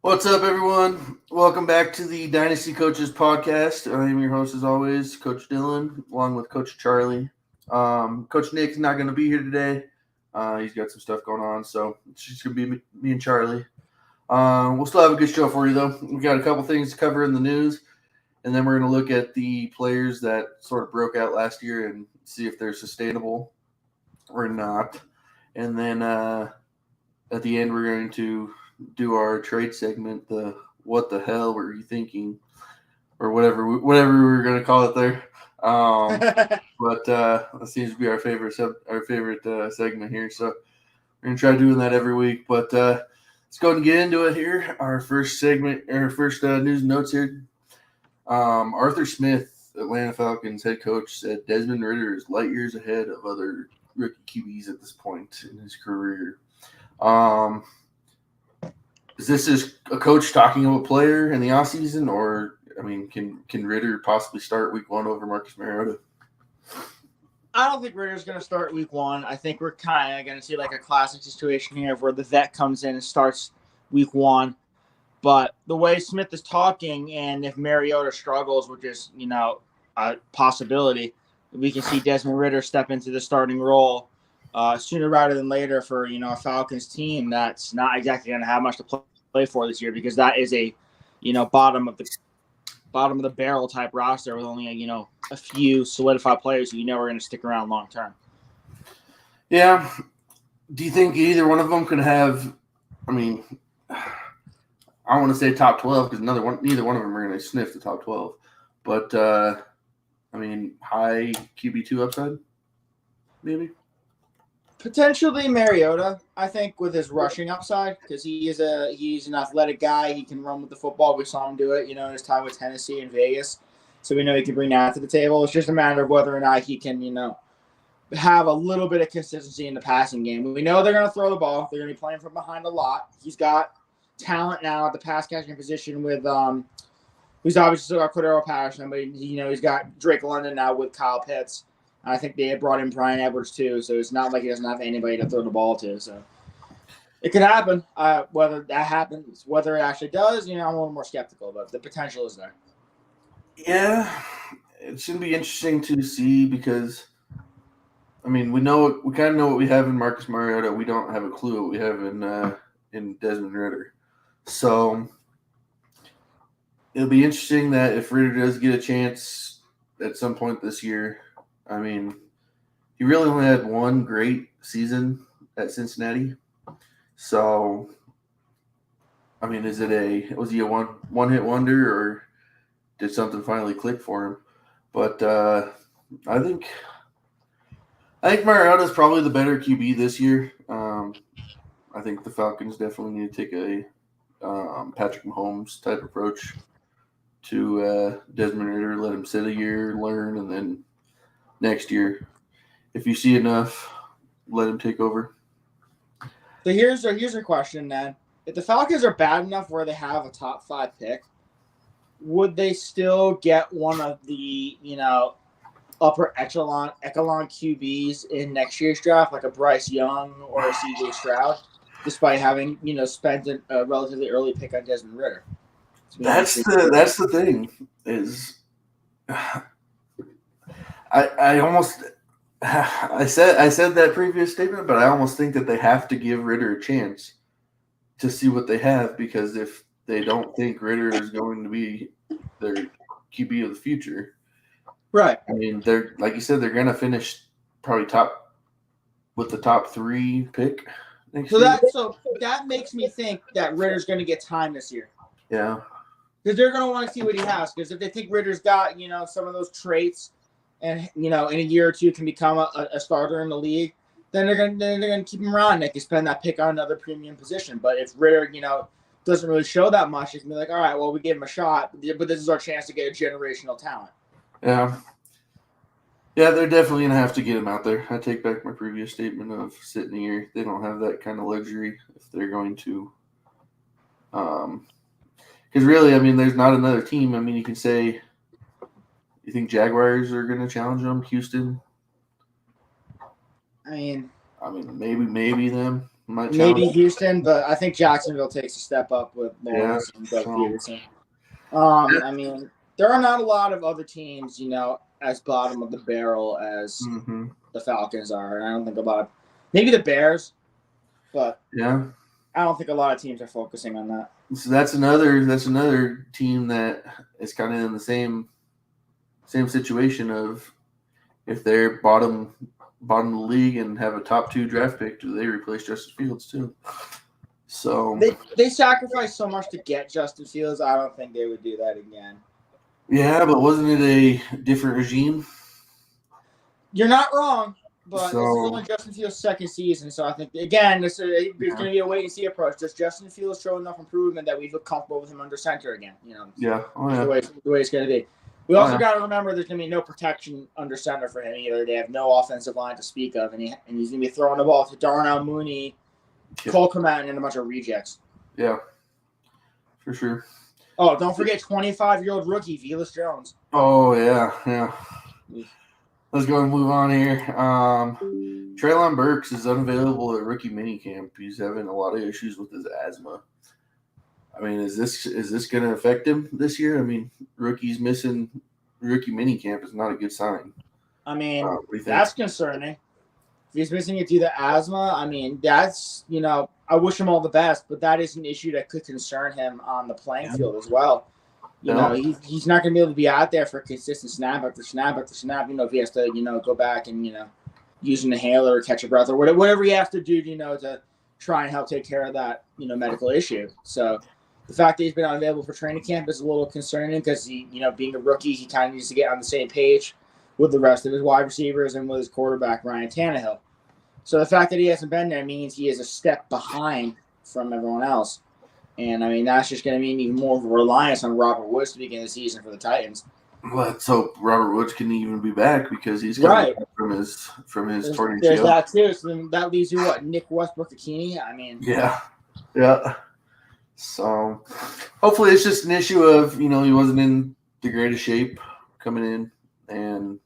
What's up, everyone? Welcome back to the Dynasty Coaches Podcast. I am your host, as always, Coach Dylan, along with Coach Charlie. Coach Nick's not going to be here today. He's got some stuff going on, so it's just going to be me and Charlie. We'll still have a good show for you, though. We've got a couple things to cover in the news, and then we're going to look at the players that sort of broke out last year and see if they're sustainable or not. And then at the end, we're going to do our trade segment, the what the hell were you thinking, or whatever we were going to call it there. But that seems to be our favorite segment here. So we're going to try doing that every week. But let's go ahead and get into it here. Our first segment, our first news and notes here. Arthur Smith, Atlanta Falcons head coach, said Desmond Ridder is light years ahead of other rookie QBs at this point in his career. Is this just a coach talking to a player in the offseason, or, can Ridder possibly start week one over Marcus Mariota? I don't think Ridder's going to start week one. I think we're kind of going to see like a classic situation here where the vet comes in and starts week one. But the way Smith is talking, and if Mariota struggles, which is, a possibility, we can see Desmond Ridder step into the starting role sooner rather than later for, a Falcons team that's not exactly going to have much to play for this year, because that is a, bottom of the barrel type roster with only, a few solidified players who are going to stick around long term. Yeah. Do you think either one of them could have, I want to say top 12 because neither one of them are going to sniff the top 12. But, high QB2 upside, maybe? Potentially Mariota, I think, with his rushing upside, because he's an athletic guy. He can run with the football. We saw him do it, in his time with Tennessee and Vegas. So we know he can bring that to the table. It's just a matter of whether or not he can, have a little bit of consistency in the passing game. We know they're going to throw the ball. They're going to be playing from behind a lot. He's got talent now at the pass catching position with who's obviously still got Cordero Patterson, but he's got Drake London now with Kyle Pitts. I think they had brought in Brian Edwards too, so it's not like he doesn't have anybody to throw the ball to. So it could happen. Whether that happens, whether it actually does, I'm a little more skeptical, but the potential is there. Yeah, it should be interesting to see because, we kind of know what we have in Marcus Mariota. We don't have a clue what we have in Desmond Ridder. So it'll be interesting that if Ridder does get a chance at some point this year. He really only had one great season at Cincinnati. So, was he a one-hit wonder, or did something finally click for him? But I think Mariota is probably the better QB this year. I think the Falcons definitely need to take a Patrick Mahomes type approach to Desmond Ridder. Let him sit a year, learn, and then next year, if you see enough, let him take over. So here's a question, then. If the Falcons are bad enough where they have a top 5 pick, would they still get one of the, upper echelon QBs in next year's draft, like a Bryce Young or a CJ Stroud, despite having, spent a relatively early pick on Desmond Ridder? That's the thing is I said that previous statement, but I almost think that they have to give Ridder a chance to see what they have, because if they don't think Ridder is going to be their QB of the future, right? They're, like you said, they're going to finish probably with the top 3 pick next year. So that makes me think that Ridder's going to get time this year. Yeah, because they're going to want to see what he has. Because if they think Ridder's got some of those traits, and in a year or two can become a starter in the league, then they're going to keep him around. They can spend that pick on another premium position. But if Ridder, doesn't really show that much, it can be like, all right, well, we gave him a shot, but this is our chance to get a generational talent. Yeah, they're definitely going to have to get him out there. I take back my previous statement of sitting here. They don't have that kind of luxury if they're going to. Because really, there's not another team. You can say. You think Jaguars are going to challenge them? Houston? Maybe maybe them. Might Maybe challenge. Houston, but I think Jacksonville takes a step up with Lawrence and Doug Peterson. I mean, there are not a lot of other teams, as bottom of the barrel as the Falcons are. And I don't think maybe the Bears, but yeah, I don't think a lot of teams are focusing on that. So that's another team that is kind of in the same situation of if they're bottom of the league and have a top 2 draft pick, do they replace Justin Fields too? So they sacrificed so much to get Justin Fields. I don't think they would do that again. Yeah, but wasn't it a different regime? You're not wrong, but this is only Justin Fields' second season, so I think again it's going to be a wait and see approach. Does Justin Fields show enough improvement that we feel comfortable with him under center again? Yeah, the way it's going to be. We also got to remember there's going to be no protection under center for him either. They have no offensive line to speak of, and he's going to be throwing the ball to Darnell Mooney, Cole Kmet, and a bunch of rejects. Yeah, for sure. Oh, don't forget 25-year-old rookie Velus Jones. Oh yeah. Let's go and move on here. Treylon Burks is unavailable at rookie minicamp. He's having a lot of issues with his asthma. I mean, is this going to affect him this year? I mean, rookies missing rookie minicamp is not a good sign. I mean, that's concerning. If he's missing it due to asthma, I mean, that's, I wish him all the best, but that is an issue that could concern him on the playing field as well. He's not going to be able to be out there for consistent snap after snap after snap, if he has to, go back and, use an inhaler or catch a breath or whatever he has to do, to try and help take care of that, medical issue. So the fact that he's been unavailable for training camp is a little concerning because he, being a rookie, he kind of needs to get on the same page with the rest of his wide receivers and with his quarterback, Ryan Tannehill. So the fact that he hasn't been there means he is a step behind from everyone else. And, I mean, that's just going to mean even more of a reliance on Robert Woods to begin the season for the Titans. Let's hope Robert Woods can even be back because he's coming back from his torn ACL. There's that, too. So then that leaves you, Nick Westbrook-Akini? I mean. Yeah. So hopefully it's just an issue of, he wasn't in the greatest shape coming in. And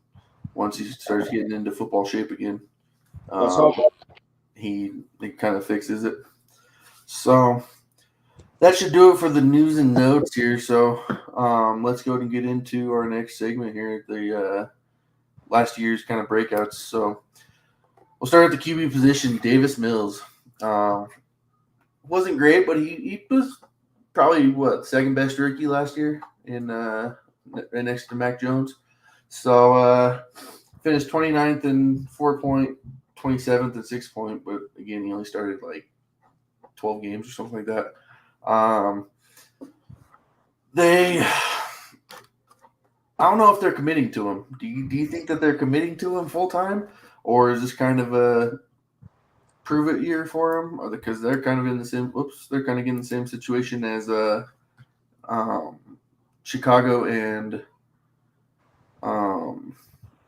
once he starts getting into football shape again, he kind of fixes it. So that should do it for the news and notes here. So let's go and get into our next segment here, the last year's kind of breakouts. So we'll start at the QB position. Davis Mills wasn't great, but he was probably second best rookie last year in right next to Mac Jones. So finished 29th in 4-point, 27th in 6-point, but again he only started like 12 games or something like that. I don't know if they're committing to him. Do you think that they're committing to him full time, or is this kind of a prove it year for him? Or because they're kind of in the same. They're kind of in the same situation as Chicago and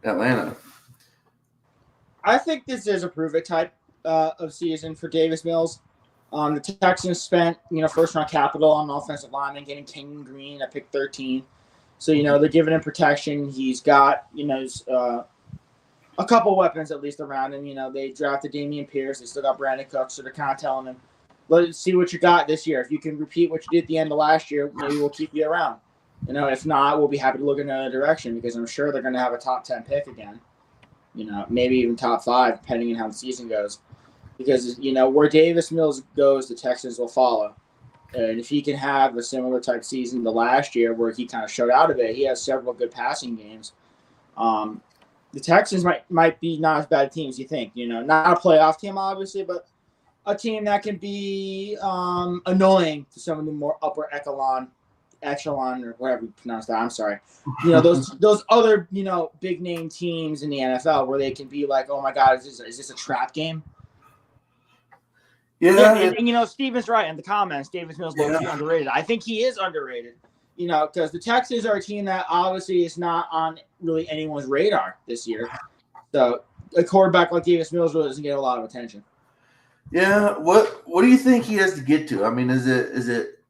Atlanta. I think this is a prove it type of season for Davis Mills. The Texans spent, first-round capital on offensive lineman, getting Kenyon Green at pick 13. So, they're giving him protection. He's got, a couple weapons at least around him. They drafted Damian Pierce. They still got Brandon Cooks. So they're kind of telling him, let's see what you got this year. If you can repeat what you did at the end of last year, maybe we'll keep you around. If not, we'll be happy to look in another direction because I'm sure they're going to have a top 10 pick again. Maybe even top 5, depending on how the season goes. Because, where Davis Mills goes, the Texans will follow. And if he can have a similar type season to last year where he kind of showed out a bit, he has several good passing games. The Texans might be not as bad a team as you think. Not a playoff team, obviously, but a team that can be annoying to some of the more upper echelon or whatever you pronounce that. I'm sorry. Those other, big name teams in the NFL where they can be like, oh, my God, is this a trap game? Yeah, and Steven's right in the comments. Davis Mills looks underrated. I think he is underrated. Because the Texans are a team that obviously is not on really anyone's radar this year. So a quarterback like Davis Mills really doesn't get a lot of attention. Yeah, what do you think he has to get to? I mean, is it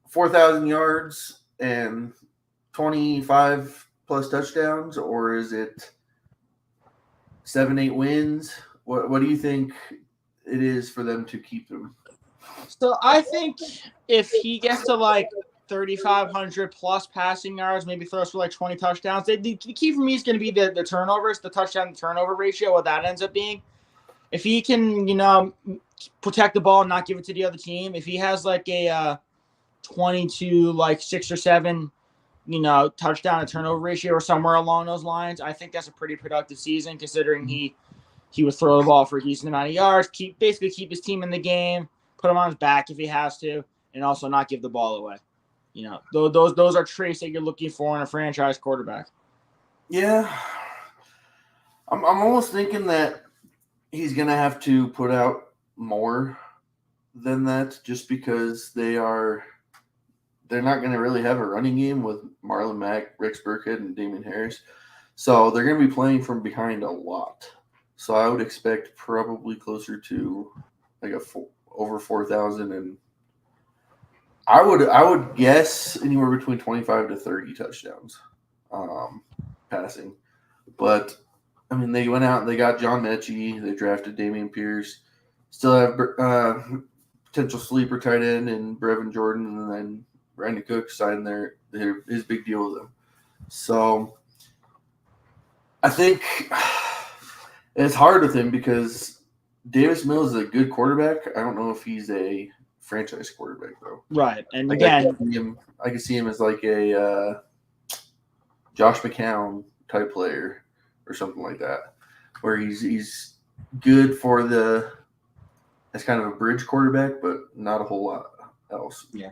4,000 yards and 25 plus touchdowns, or is it 7-8 wins? What do you think it is for them to keep him. So I think if he gets to like 3,500 plus passing yards, maybe throws for like 20 touchdowns. The key for me is going to be the turnovers, the touchdown to turnover ratio, what that ends up being. If he can, protect the ball and not give it to the other team, if he has like a 22, like 6 or 7, touchdown to turnover ratio or somewhere along those lines, I think that's a pretty productive season considering he would throw the ball for a decent amount of yards, keep his team in the game, put him on his back if he has to, and also not give the ball away. Those are traits that you're looking for in a franchise quarterback. Yeah. I'm almost thinking that he's going to have to put out more than that just because they're not going to really have a running game with Marlon Mack, Rex Burkhead, and Damien Harris. So they're going to be playing from behind a lot. So I would expect probably closer to like over 4,000, and I would guess anywhere between 25 to 30 touchdowns passing. But I mean, they went out and they got John Mechie. They drafted Dameon Pierce. Still have potential sleeper tight end and Brevin Jordan, and then Brandon Cook signed his big deal with them. So I think it's hard with him because Davis Mills is a good quarterback. I don't know if he's a franchise quarterback though. Right, and like again, I can see him as like a Josh McCown type player or something like that, where he's good for as kind of a bridge quarterback, but not a whole lot else. Yeah.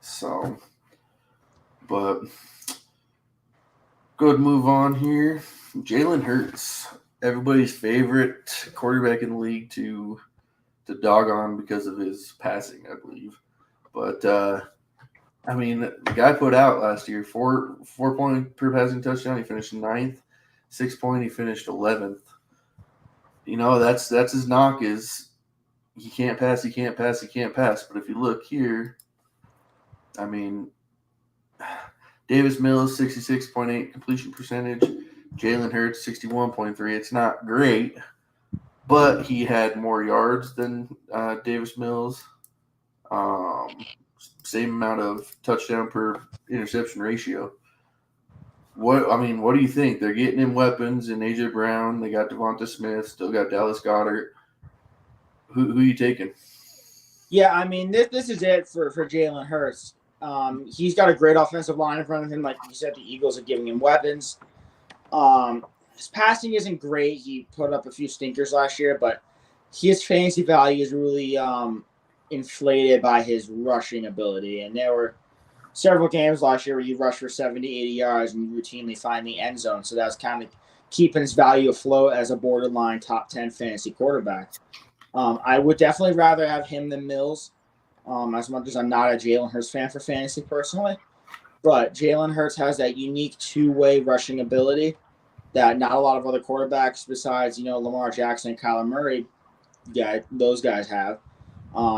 So, but good move on here. Jalen Hurts, everybody's favorite quarterback in the league to dog on because of his passing, I believe. But I mean, the guy put out last year 4 point per passing touchdown. He finished 9th. 6 point. He finished 11th. That's his knock is he can't pass. He can't pass. He can't pass. But if you look here, I mean, Davis Mills 66.8 completion percentage. Jalen Hurts 61.3. It's not great, but he had more yards than Davis Mills. Same amount of touchdown per interception ratio. What do you think? They're getting him weapons in AJ Brown. They got Devonta Smith. Still got Dallas Goedert. Who are you taking? Yeah, I mean this is it for Jalen Hurts. He's got a great offensive line in front of him. Like you said, the Eagles are giving him weapons. His passing isn't great. He put up a few stinkers last year, but his fantasy value is really inflated by his rushing ability. And there were several games last year where you rushed for 70, 80 yards and you routinely find the end zone. So that's kind of keeping his value afloat as a borderline top 10 fantasy quarterback. I would definitely rather have him than Mills, as much as I'm not a Jalen Hurts fan for fantasy personally. But Jalen Hurts has that unique two-way rushing ability that not a lot of other quarterbacks besides, Lamar Jackson and Kyler Murray, those guys have.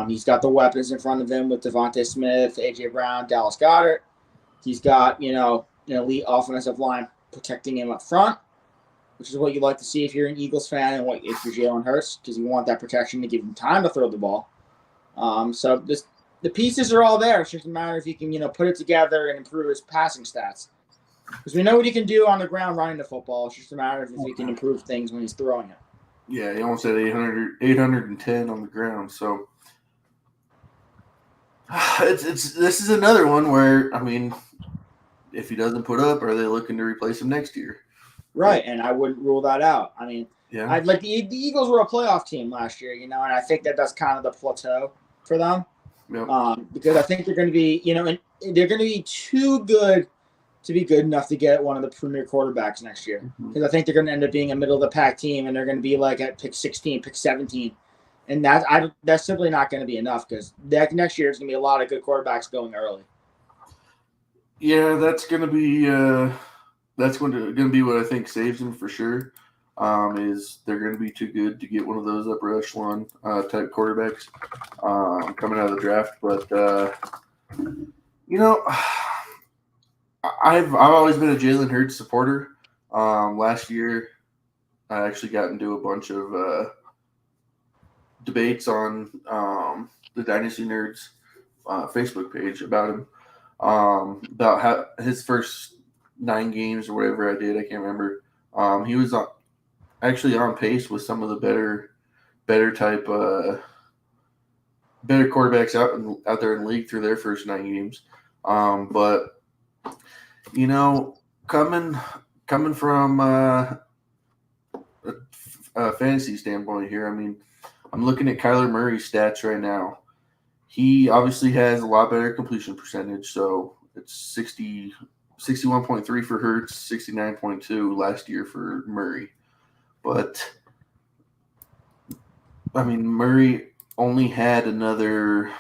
He's got the weapons in front of him with Devonta Smith, AJ Brown, Dallas Goedert. He's got, an elite offensive line protecting him up front, which is what you like to see if you're an Eagles fan and if you're Jalen Hurts, because you want that protection to give him time to throw the ball. So the pieces are all there. It's just a matter if he can, put it together and improve his passing stats. Because we know what he can do on the ground running the football. It's just a matter of if he can improve things when he's throwing it. Yeah, he almost had 810 on the ground. So this is another one where, I mean, if he doesn't put up, are they looking to replace him next year? Right, and I wouldn't rule that out. I mean, yeah, the Eagles were a playoff team last year, and I think that's kind of the plateau for them. Yep. Because I think they're going to be, and they're going to be too good to be good enough to get one of the premier quarterbacks next year. Because I think they're going to end up being a middle-of-the-pack team, and they're going to be like at pick 16, pick 17. And that's simply not going to be enough because next year is going to be a lot of good quarterbacks going early. Yeah, that's going to be what I think saves them for sure. Is they're going to be too good to get one of those upper echelon type quarterbacks coming out of the draft. But I've always been a Jalen Hurts supporter. Last year, I actually got into a bunch of debates on the Dynasty Nerds Facebook page about him, about how his first 9 games or whatever I did. I can't remember. He was actually on pace with some of the better type better quarterbacks out there in the league through their first 9 games. But you know, coming from a fantasy standpoint here, I mean, I'm looking at Kyler Murray's stats right now. He obviously has a lot better completion percentage, so it's 61.3 for Hurts, 69.2 last year for Murray. But I mean, Murray only had another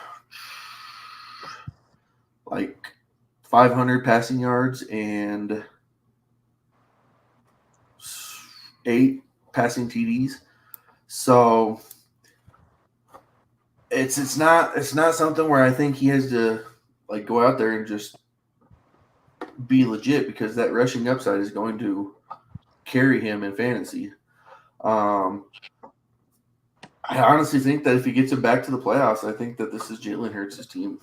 like 500 passing yards and 8 passing TDs. So it's not something where I think he has to like go out there and just be legit, because that rushing upside is going to carry him in fantasy. I honestly think that if he gets it back to the playoffs, I think that this is Jalen Hurts' team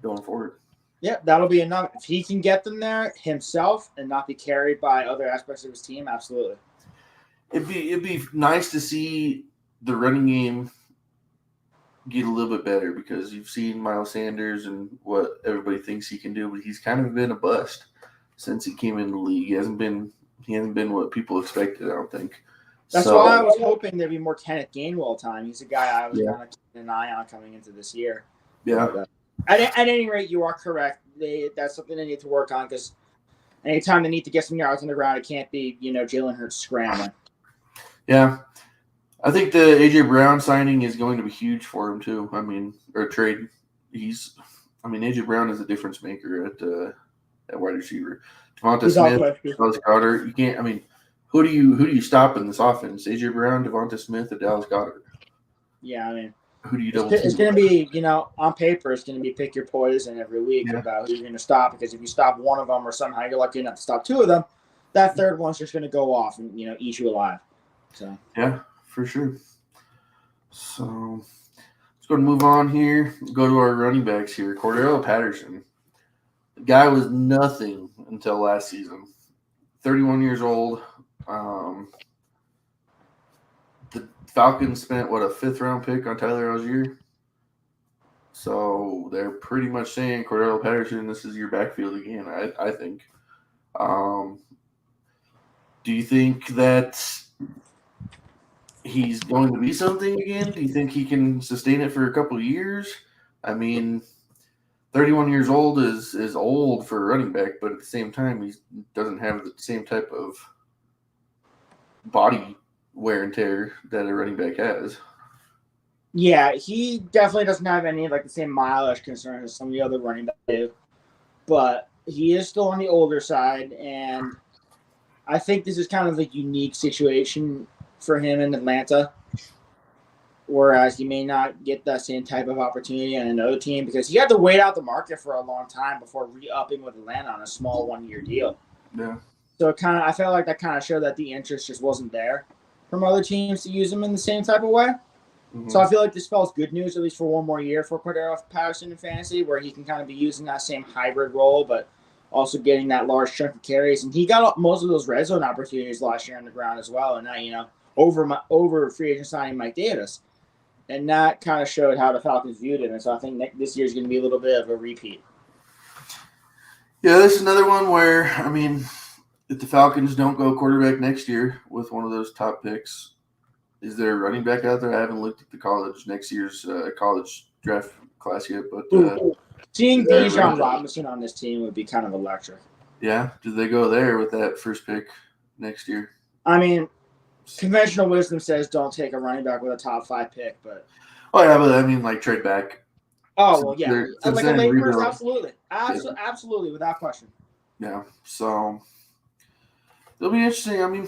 going forward. Yeah, that'll be enough. If he can get them there himself and not be carried by other aspects of his team, absolutely. It'd be nice to see the running game get a little bit better, because you've seen Miles Sanders and what everybody thinks he can do, but he's kind of been a bust since he came in the league. He hasn't been what people expected, I don't think. That's why I was hoping there'd be more Kenneth Gainwell time. He's a guy I was kind of keeping an eye on coming into this year. Yeah. But, at any rate, you are correct. That's something they need to work on, because anytime they need to get some yards on the ground, it can't be, Jalen Hurts scrambling. Yeah. I think the A.J. Brown signing is going to be huge for him too. I mean, or trade. A.J. Brown is a difference maker at wide receiver. Devonta Smith, Dallas Goedert. You can't. I mean, who do you stop in this offense? A.J. Brown, Devonta Smith, or Dallas Goedert? Yeah, I mean, who do you double? It's going to be, on paper, it's going to be pick your poison every week about who you're going to stop. Because if you stop one of them, or somehow you're lucky enough to stop 2 of them, that third one's just going to go off and eat you alive. So yeah. For sure. So let's go and move on here. Go to our running backs here. Cordero Patterson. The guy was nothing until last season. 31 years old. The Falcons spent, a 5th-round pick on Tyler Algier? So they're pretty much saying, Cordero Patterson, this is your backfield again, I think. Do you think that he's going to be something again? Do you think he can sustain it for a couple of years? I mean, 31 years old is old for a running back, but at the same time, he doesn't have the same type of body wear and tear that a running back has. Yeah, he definitely doesn't have any the same mileage concerns as some of the other running backs do, but he is still on the older side, and I think this is kind of a unique situation for him in Atlanta, whereas he may not get that same type of opportunity on another team, because he had to wait out the market for a long time before re-upping with Atlanta on a small 1-year deal. Yeah. So I felt like that kind of showed that the interest just wasn't there from other teams to use him in the same type of way. Mm-hmm. So I feel like this spells good news, at least for 1 more year for Cordero Patterson in fantasy, where he can kind of be using that same hybrid role, but also getting that large chunk of carries. And he got most of those red zone opportunities last year on the ground as well. And now, over free agent signing Mike Davis. And that kind of showed how the Falcons viewed it. And so I think this year's going to be a little bit of a repeat. Yeah, this is another one where, if the Falcons don't go quarterback next year with one of those top picks, is there a running back out there? I haven't looked at the next year's college draft class yet, but seeing Bijan Robinson on this team would be kind of electric. Yeah, do they go there with that first pick next year? Conventional wisdom says don't take a running back with a top 5 pick, but trade back. Oh well, yeah, a late first, absolutely, without question. Yeah, so it'll be interesting.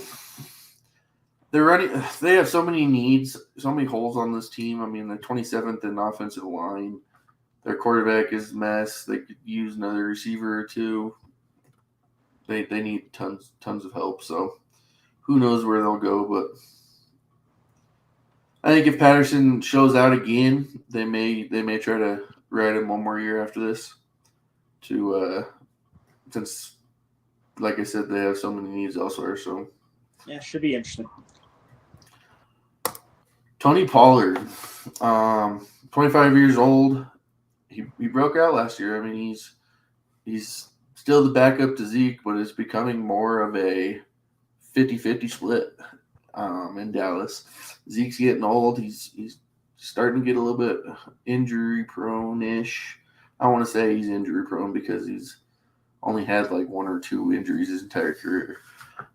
They have so many needs, so many holes on this team. They're 27th in offensive line. Their quarterback is a mess. They could use another receiver or 2. They need tons of help. So who knows where they'll go? But I think if Patterson shows out again, they may try to ride him one more year after this. Since, like I said, they have so many needs elsewhere. So yeah, should be interesting. Tony Pollard, 25 years old. He broke out last year. I mean, he's still the backup to Zeke, but it's becoming more of a 50-50 split in Dallas. Zeke's getting old. He's starting to get a little bit injury prone-ish. I don't want to say he's injury prone because he's only had like 1 or 2 injuries his entire career.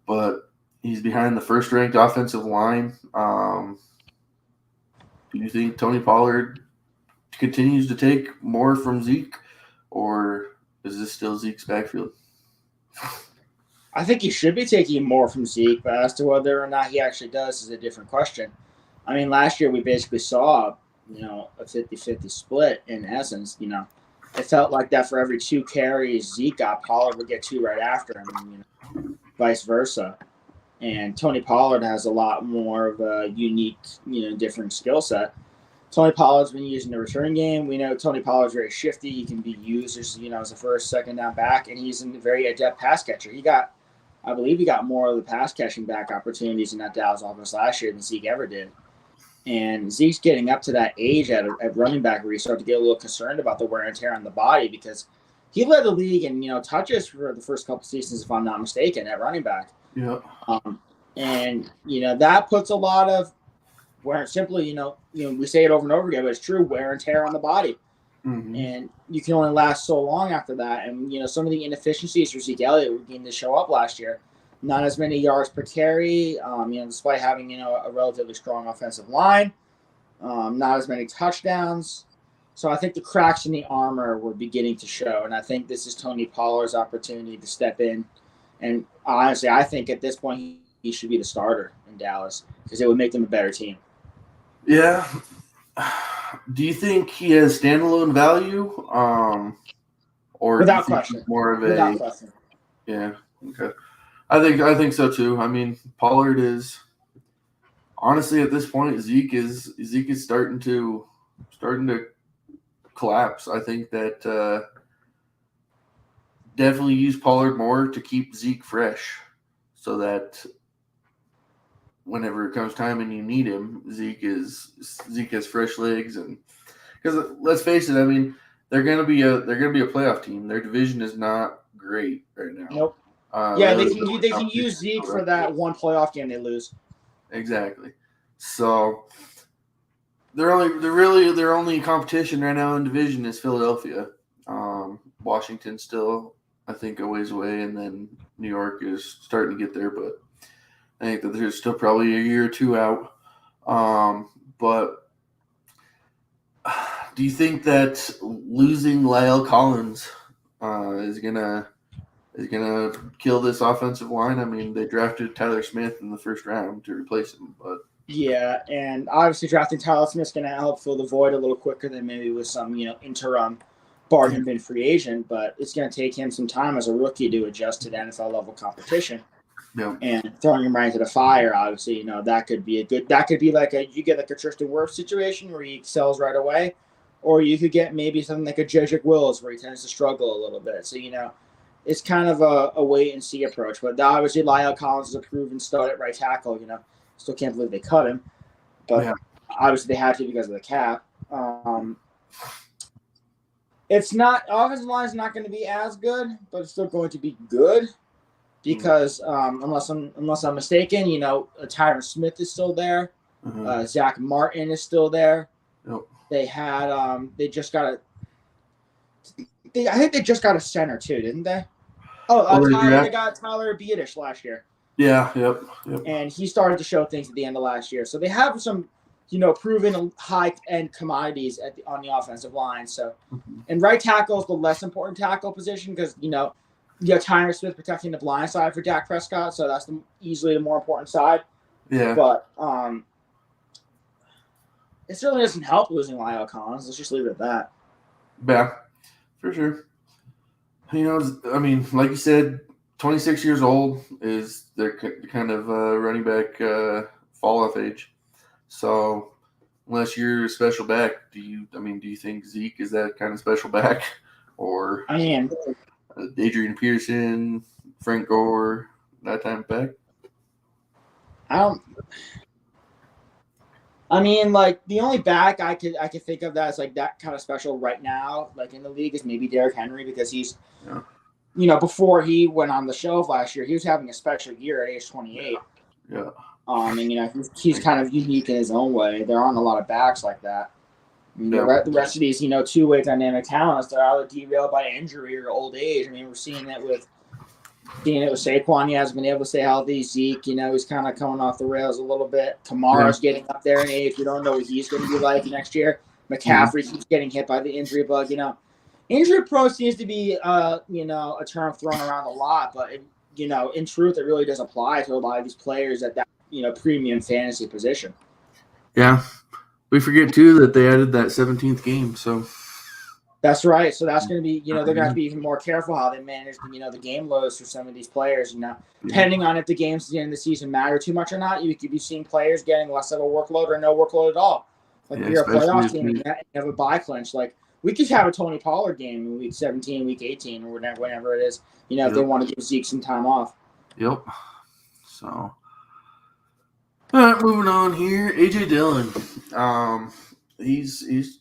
But he's behind the first-ranked offensive line. Do you think Tony Pollard continues to take more from Zeke, or is this still Zeke's backfield? I think he should be taking more from Zeke, but as to whether or not he actually does is a different question. I mean, last year we basically saw, a 50-50 split in essence. It felt like that for every 2 carries Zeke got, Pollard would get 2 right after him, and, vice versa. And Tony Pollard has a lot more of a unique, different skill set. Tony Pollard's been used in the return game. We know Tony Pollard's very shifty. He can be used as a first, second down back, and he's a very adept pass catcher. I believe he got more of the pass catching back opportunities in that Dallas offense last year than Zeke ever did. And Zeke's getting up to that age at running back where you start to get a little concerned about the wear and tear on the body, because he led the league in touches for the first couple seasons, if I'm not mistaken, at running back. Yeah. And that puts a lot of wear. Simply, we say it over and over again, but it's true, wear and tear on the body. Mm-hmm. And you can only last so long after that. And some of the inefficiencies for Zeke Elliott were beginning to show up last year. Not as many yards per carry, despite having a relatively strong offensive line. Not as many touchdowns. So I think the cracks in the armor were beginning to show, and I think this is Tony Pollard's opportunity to step in. And honestly, I think at this point he should be the starter in Dallas because it would make them a better team. Yeah. Do you think he has standalone value, or without question, more of a? Without question. Yeah. Okay. I think so too. I mean, Pollard is honestly at this point. Zeke is starting to collapse. I think that definitely use Pollard more to keep Zeke fresh, so that whenever it comes time and you need him, Zeke has fresh legs. And because let's face it, I mean, they're gonna be a playoff team. Their division is not great right now. Nope. They can use Zeke for that one playoff game they lose. Exactly. So their only competition right now in division is Philadelphia. Washington still, I think, a ways away, and then New York is starting to get there, but I think that there's still probably a year or 2 out. But do you think that losing La'el Collins is gonna kill this offensive line? I mean, they drafted Tyler Smith in the first round to replace him, but yeah, and obviously drafting Tyler Smith is going to help fill the void a little quicker than maybe with some interim bargain bin free agent, but it's going to take him some time as a rookie to adjust to the NFL level competition. Yeah. And throwing him right into the fire, obviously, that could be like you get like a Tristan Wirfs situation where he excels right away, or you could get maybe something like a Jedrick Wills where he tends to struggle a little bit. So it's kind of a wait and see approach. But obviously, La'el Collins is a proven stud at right tackle. Still can't believe they cut him, but obviously they had to because of the cap. It's not offensive line is not going to be as good, but it's still going to be good because unless I'm mistaken, Tyron Smith is still there. Mm-hmm. Zach Martin is still there. Yep. They had I think they just got a center too, didn't they? They got Tyler Biadasz last year. Yeah, yep. And he started to show things at the end of last year. So they have some, proven high-end commodities on the offensive line. So, and right tackle is the less important tackle position because, you got Tyler Smith protecting the blind side for Dak Prescott. So that's easily the more important side. Yeah. But it certainly doesn't help losing La'el Collins. Let's just leave it at that. Yeah, for sure. I mean, like you said, 26 years old is their kind of running back fall-off age. So unless you're a special back, do you think Zeke is that kind of special back, or I mean, Adrian Peterson, Frank Gore, that type of back? I mean, like the only back I could think of that's like that kind of special right now, like in the league, is maybe Derrick Henry, because he's, before he went on the shelf last year, he was having a special year at age 28. Yeah. And he's kind of unique in his own way. There aren't a lot of backs like that. The rest of these, two-way dynamic talents, they're either derailed by injury or old age. I mean, we're seeing it with Saquon. He hasn't been able to stay healthy. Zeke, he's kind of coming off the rails a little bit. Kamara's getting up there in age. We don't know what he's going to be like next year. McCaffrey keeps getting hit by the injury bug. Injury prone seems to be, a term thrown around a lot, but in truth, it really does apply to a lot of these players at that, premium fantasy position. Yeah. We forget, too, that they added that 17th game, so. That's right. So that's going to be, they're going to have to be even more careful how they manage, the game loads for some of these players. Depending on if the games at the end of the season matter too much or not, you could be seeing players getting less of a workload or no workload at all. Like if you're a playoff team and you have a bye clinch, like we could have a Tony Pollard game in week 17, week 18, or whenever it is, if they want to give Zeke some time off. Yep. So, all right, moving on here. A.J. Dillon. He's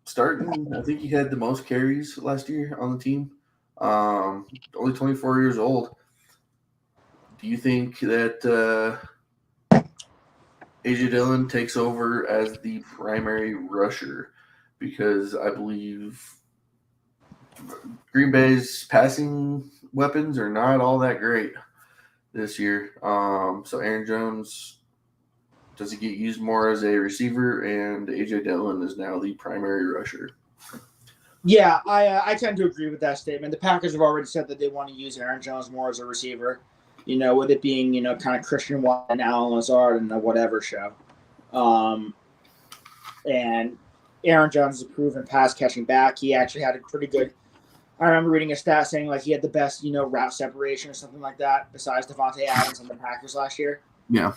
starting. I think he had the most carries last year on the team. Only 24 years old. Do you think that A.J. Dillon takes over as the primary rusher? Because I believe Green Bay's passing weapons are not all that great this year. So Aaron Jones, does he get used more as a receiver? And A.J. Dillon is now the primary rusher. Yeah, I tend to agree with that statement. The Packers have already said that they want to use Aaron Jones more as a receiver, with it being, kind of Christian Watt and Alan Lazard and the whatever show. And Aaron Jones is a proven pass-catching back. He actually had a pretty good – I remember reading a stat saying, like, he had the best, route separation or something like that besides Devontae Adams on the Packers last year. Yeah.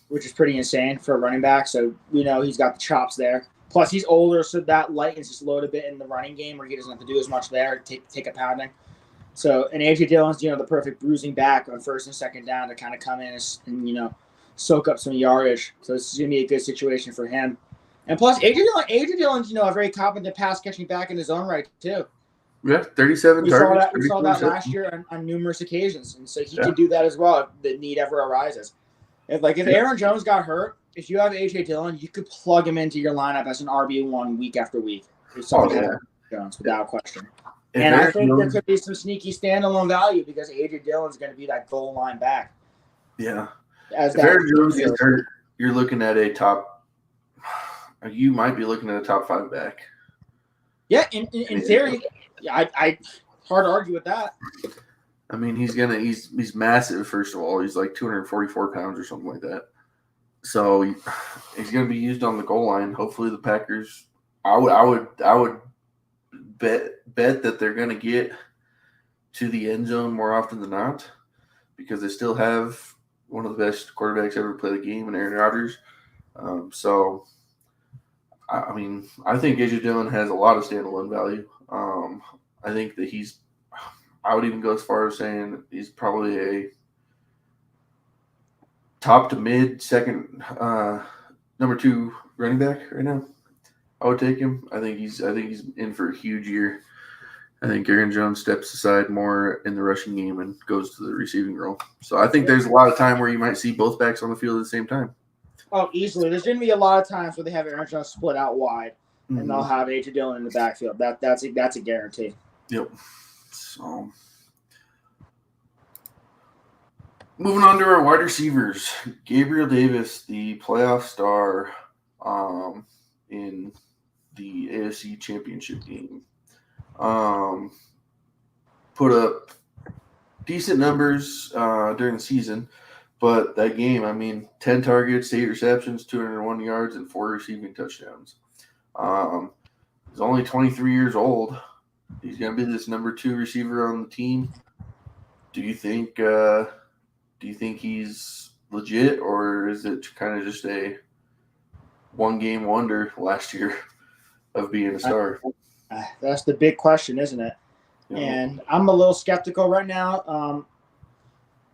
Which is pretty insane for a running back. So, he's got the chops there. Plus, he's older, so that lightens his load a bit in the running game where he doesn't have to do as much there, take a pounding. So, and A.J. Dillon's, the perfect bruising back on first and second down to kind of come in and soak up some yardage. So, this is going to be a good situation for him. And plus, A.J. Dillon's, a very competent pass-catching back in his own right, too. Yeah, 37 targets. We saw that last year on numerous occasions. And so he can do that as well if the need ever arises. If Aaron Jones got hurt, if you have A.J. Dillon, you could plug him into your lineup as an RB1 week after week. Jones, without question. And I think there could be some sneaky standalone value because A.J. Dillon's going to be that goal line back. Yeah. If Aaron Jones gets hurt, you're looking at you might be looking at a top 5 back. Yeah, in theory, I hard to argue with that. I mean, he's massive. First of all, he's like 244 pounds or something like that. So he's going to be used on the goal line. Hopefully, the Packers. I would bet that they're going to get to the end zone more often than not because they still have one of the best quarterbacks ever play the game in Aaron Rodgers. So, I mean, I think A.J. Dillon has a lot of standalone value. I think that I would even go as far as saying he's probably a top to mid second number 2 running back right now. I would take him. I think he's in for a huge year. I think Aaron Jones steps aside more in the rushing game and goes to the receiving role. So I think there's a lot of time where you might see both backs on the field at the same time. Oh, easily. There's going to be a lot of times where they have Aaron Jones split out wide, and they'll have A.J. Dillon in the backfield. That's a guarantee. Yep. So, moving on to our wide receivers, Gabriel Davis, the playoff star in the AFC Championship game, put up decent numbers during the season. But that game, 10 targets, 8 receptions, 201 yards, and 4 receiving touchdowns. He's only 23 years old. He's going to be this number 2 receiver on the team. Do you think he's legit, or is it kind of just a one-game wonder last year of being a star. That's the big question, isn't it? Yeah. And I'm a little skeptical right now.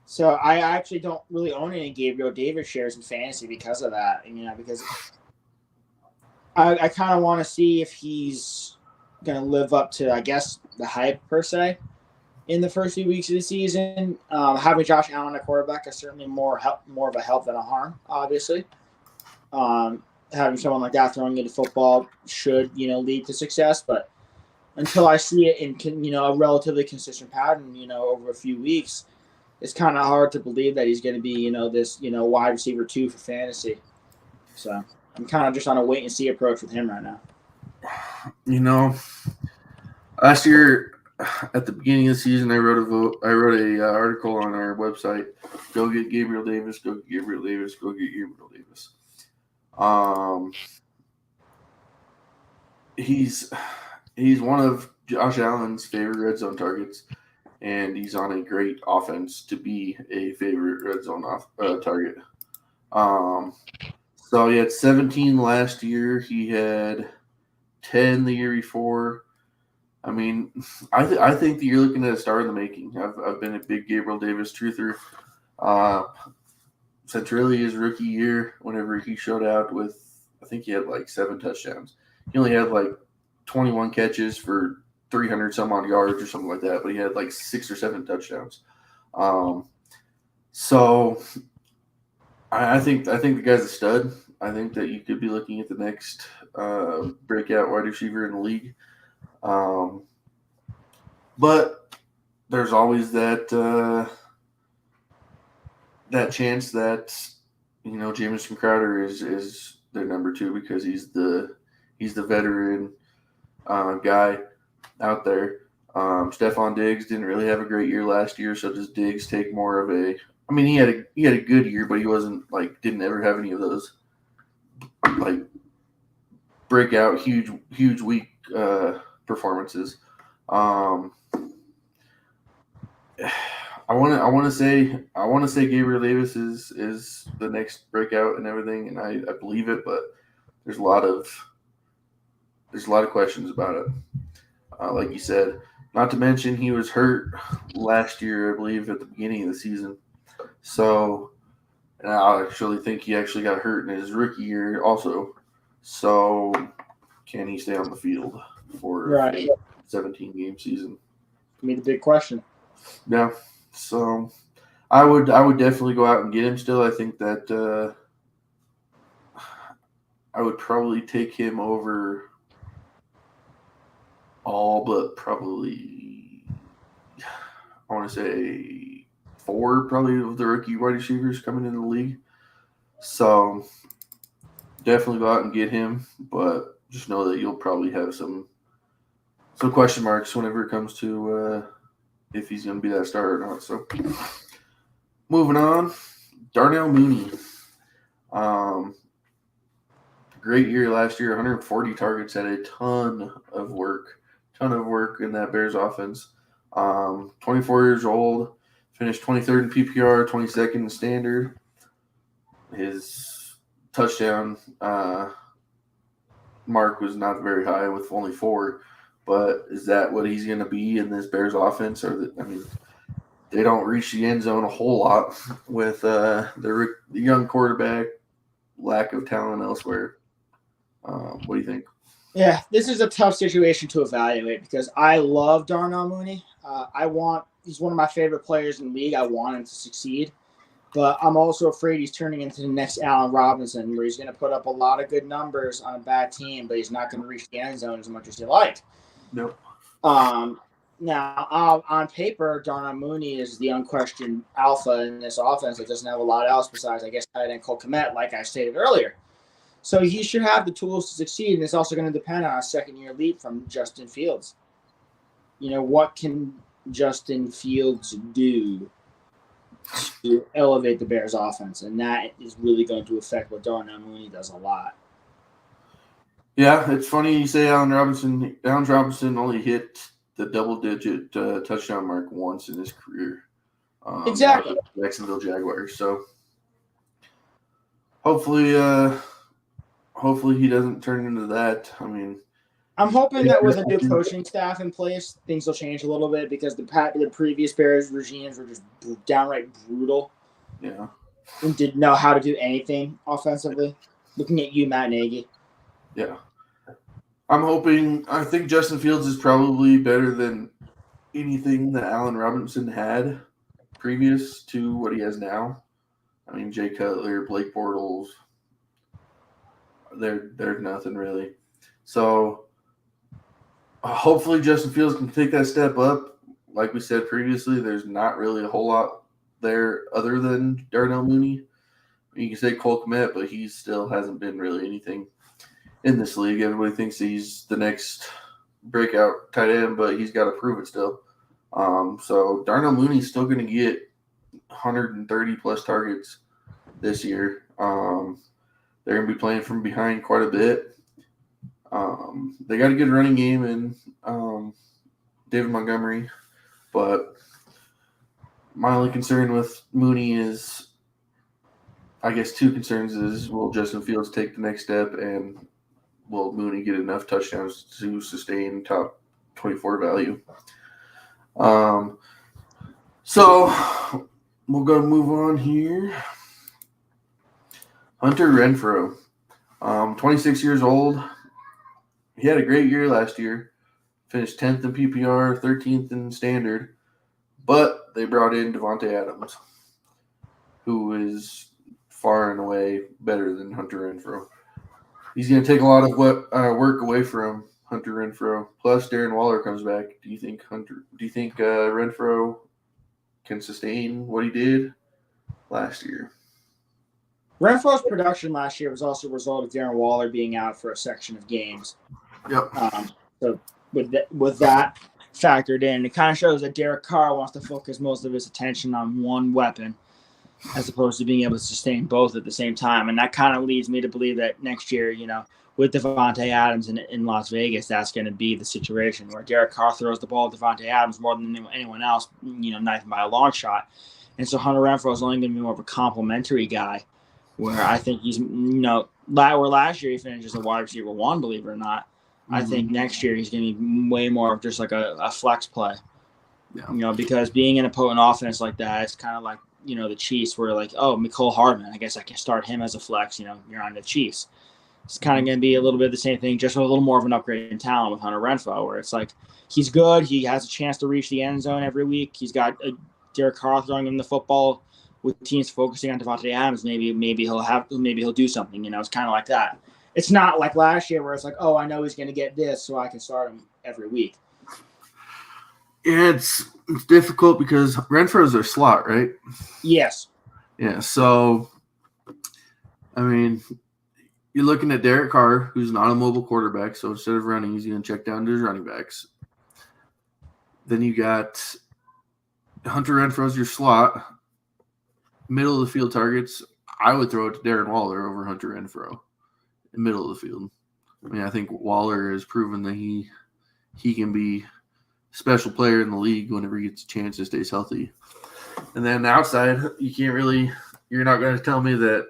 So I actually don't really own any Gabriel Davis shares in fantasy because of that. Because I kind of want to see if he's going to live up to, I guess, the hype per se in the first few weeks of the season. Having Josh Allen at quarterback is certainly more of a help than a harm, obviously. Having someone like that throwing into football should, lead to success. But until I see it in, a relatively consistent pattern, over a few weeks, it's kind of hard to believe that he's going to be, this, wide receiver 2 for fantasy. So I'm kind of just on a wait and see approach with him right now. Last year at the beginning of the season, I wrote a article on our website. Go get Gabriel Davis. Go get Gabriel Davis. Go get Gabriel Davis. He's one of Josh Allen's favorite red zone targets, and he's on a great offense to be a favorite red zone target. So he had 17 last year. He had 10 the year before. I mean, I think that you're looking at a star in the making. I've been a big Gabriel Davis truther since really his rookie year. Whenever he showed out with, I think he had like 7 touchdowns. He only had like 21 catches for 300 some odd yards or something like that, but he had like 6 or 7 touchdowns. So I think the guy's a stud. I think that you could be looking at the next breakout wide receiver in the league. But there's always that chance that Jamison Crowder is their number 2 because he's the veteran guy out there. Stefan Diggs didn't really have a great year last year, so does Diggs take more of a? I mean, he had a good year, but he wasn't didn't ever have any of those breakout huge week performances. I want to say Gabriel Davis is the next breakout and everything, and I believe it, but there's a lot of questions about it. Like you said, not to mention he was hurt last year, I believe, at the beginning of the season. So, and I actually think he actually got hurt in his rookie year also. So, can he stay on the field for a 17-game season? I mean, the big question. Yeah. So, I would definitely go out and get him still. I think that I would probably take him over all but probably, I want to say 4 probably of the rookie wide receivers coming into the league. So definitely go out and get him, but just know that you'll probably have some question marks whenever it comes to if he's going to be that star or not. So moving on, Darnell Mooney. Great year last year, 140 targets, had a ton of work in that Bears offense. 24 years old, finished 23rd in PPR, 22nd in standard. His touchdown mark was not very high with only 4, but is that what he's going to be in this Bears offense? They don't reach the end zone a whole lot with the young quarterback, lack of talent elsewhere. What do you think? Yeah, this is a tough situation to evaluate because I love Darnell Mooney. He's one of my favorite players in the league. I want him to succeed, but I'm also afraid he's turning into the next Allen Robinson, where he's going to put up a lot of good numbers on a bad team, but he's not going to reach the end zone as much as you like. Nope. Now, on paper, Darnell Mooney is the unquestioned alpha in this offense that doesn't have a lot else besides, I guess, tight end Cole Kmet, like I stated earlier. So he should have the tools to succeed, and it's also going to depend on a second-year leap from Justin Fields. What can Justin Fields do to elevate the Bears' offense? And that is really going to affect what Darnell Mooney does a lot. Yeah, it's funny you say Allen Robinson. Allen Robinson only hit the double-digit touchdown mark once in his career. Exactly. Jacksonville Jaguars. So hopefully hopefully he doesn't turn into that. I mean, I'm hoping that with a new coaching staff in place, things will change a little bit because the previous Bears regimes were just downright brutal. Yeah. And didn't know how to do anything offensively. Looking at you, Matt Nagy. Yeah. I think Justin Fields is probably better than anything that Allen Robinson had previous to what he has now. I mean, Jay Cutler, Blake Bortles, they're nothing really. So hopefully Justin Fields can take that step up. Like we said previously, there's not really a whole lot there other than Darnell Mooney. You can say Cole Kmet, but he still hasn't been really anything in this league. Everybody thinks he's the next breakout tight end, but he's got to prove it still. So Darnell Mooney's still going to get 130 plus targets this year. They're going to be playing from behind quite a bit. They got a good running game in David Montgomery, but my only concern with Mooney is, I guess, two concerns is, will Justin Fields take the next step, and will Mooney get enough touchdowns to sustain top 24 value? So we'll go move on here. Hunter Renfro, 26 years old. He had a great year last year. Finished 10th in PPR, 13th in standard. But they brought in Davante Adams, who is far and away better than Hunter Renfro. He's going to take a lot of work away from Hunter Renfro. Plus, Darren Waller comes back. Do you think Renfro can sustain what he did last year? Renfro's production last year was also a result of Darren Waller being out for a section of games. Yep. So with that factored in, it kind of shows that Derek Carr wants to focus most of his attention on one weapon as opposed to being able to sustain both at the same time. And that kind of leads me to believe that next year, with Davante Adams in Las Vegas, that's going to be the situation where Derek Carr throws the ball to Davante Adams more than anyone else, not even by a long shot. And so Hunter Renfro is only going to be more of a complimentary guy, where I think he's, where last year he finished as a wide receiver one, believe it or not. I think next year he's going to be way more of just like a flex play. Yeah. Because being in a potent offense like that, it's kind of like, the Chiefs were like, oh, Mecole Hardman, I guess I can start him as a flex. You're on the Chiefs. It's kind of going to be a little bit of the same thing, just with a little more of an upgrade in talent with Hunter Renfro, where it's like he's good. He has a chance to reach the end zone every week. He's got Derek Carr throwing him the football with teams focusing on Davante Adams. Maybe he'll do something. It's kind of like that. It's not like last year where it's like, oh, I know he's going to get this, so I can start him every week. Yeah, it's difficult because Renfro's their slot, right? Yes. Yeah, so, I mean, you're looking at Derek Carr, who's not a mobile quarterback, so instead of running, he's going to check down to his running backs. Then you got Hunter Renfro's your slot. Middle of the field targets, I would throw it to Darren Waller over Hunter Renfro. Middle of the field. I mean, I think Waller has proven that he can be a special player in the league whenever he gets a chance and stays healthy. And then outside, you're not going to tell me that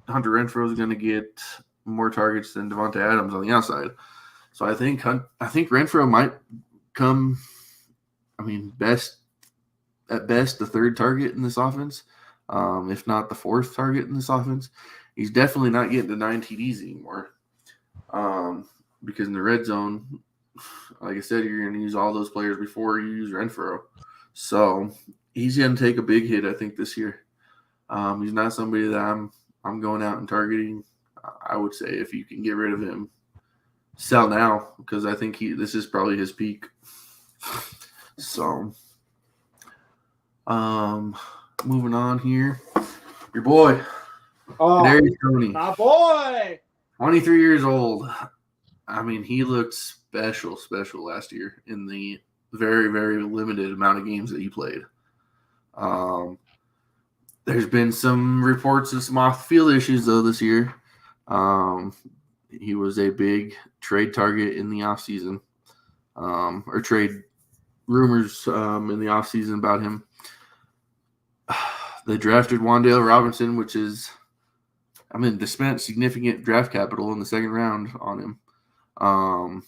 Hunter Renfro is going to get more targets than Davante Adams on the outside. So I think Renfro might come, at best, the third target in this offense, if not the fourth target in this offense. He's definitely not getting to 9 TDs anymore, because in the red zone, like I said, you're going to use all those players before you use Renfro. So he's going to take a big hit, I think, this year. He's not somebody that I'm going out and targeting. I would say if you can get rid of him, sell now, because I think this is probably his peak. So, moving on here, your boy. Oh, Tony. My boy. 23 years old. He looked special last year in the very, very limited amount of games that he played. There's been some reports of some off-field issues, though, this year. He was a big trade target in the offseason, or trade rumors in the offseason about him. They drafted Wandel Robinson, which is I mean, they spent significant draft capital in the second round on him.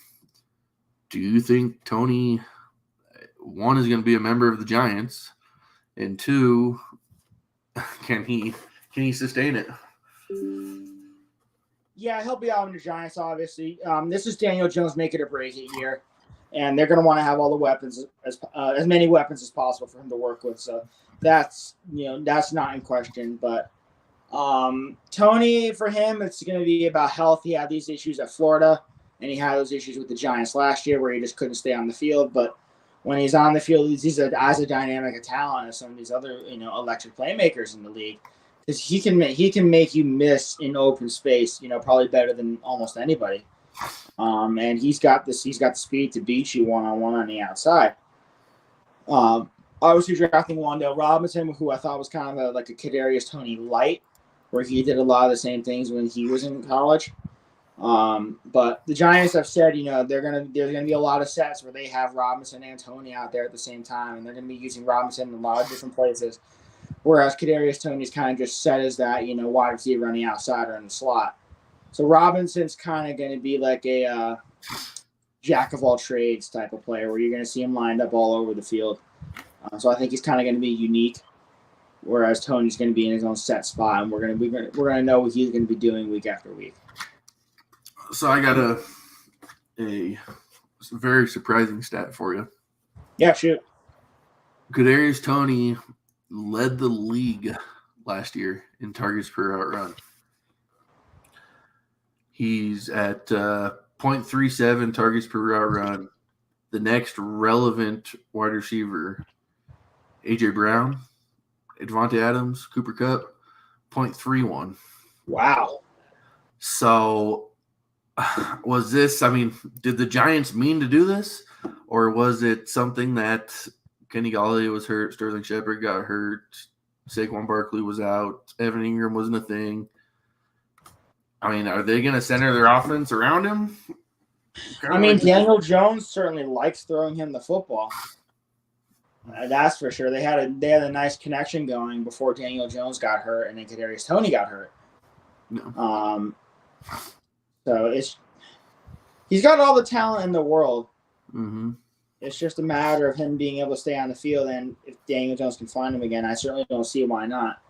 Do you think Tony, one, is going to be a member of the Giants, and two, can he sustain it? Yeah, he'll be out in the Giants, obviously. This is Daniel Jones make it or break it year, and they're going to want to have all the weapons as many weapons as possible for him to work with. So that's not in question. But Tony, for him, it's going to be about health. He had these issues at Florida, and he had those issues with the Giants last year where he just couldn't stay on the field. But when he's on the field, he's as a dynamic a talent as some of these other electric playmakers in the league. Because he can make you miss in open space, probably better than almost anybody. And he's got the speed to beat you one-on-one on the outside. Obviously drafting Wandel Robinson, who I thought was kind of like a Kadarius Toney light, where he did a lot of the same things when he was in college. But the Giants have said, there's gonna be a lot of sets where they have Robinson and Toney out there at the same time, and they're gonna be using Robinson in a lot of different places. Whereas Kadarius Toney's kind of just set as that, wide receiver on the outside or in the slot. So Robinson's kind of going to be like a jack of all trades type of player where you're going to see him lined up all over the field. So I think he's kind of going to be unique. Whereas Toney's going to be in his own set spot, and we're going to know what he's going to be doing week after week. So I got a very surprising stat for you. Yeah, shoot. Kadarius Toney led the league last year in targets per route run. He's at 0.37 targets per route run. The next relevant wide receiver, A.J. Brown, Devontae Adams, Cooper Kupp, 0.31. Wow. So was this, did the Giants mean to do this? Or was it something that Kenny Galladay was hurt, Sterling Shepard got hurt, Saquon Barkley was out, Evan Ingram wasn't a thing? Are they going to center their offense around him? Daniel Jones certainly likes throwing him the football. That's for sure. They had a nice connection going before Daniel Jones got hurt and then Kadarius Toney got hurt. No. So he's got all the talent in the world. Mm-hmm. It's just a matter of him being able to stay on the field, and if Daniel Jones can find him again, I certainly don't see why not.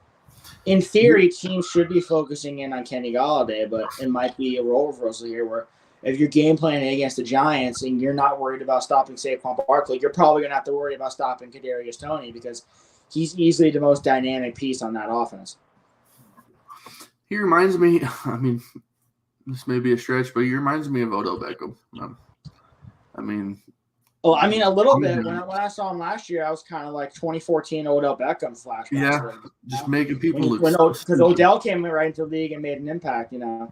In theory, teams should be focusing in on Kenny Galladay, but it might be a role reversal here where if you're game planning against the Giants and you're not worried about stopping Saquon Barkley, you're probably going to have to worry about stopping Kadarius Toney because he's easily the most dynamic piece on that offense. He reminds me, this may be a stretch, but he reminds me of Odell Beckham. A little bit. When I saw him last year, I was kind of like 2014 Odell Beckham flashbacks. Yeah, just making people look. Because Odell came right into the league and made an impact, And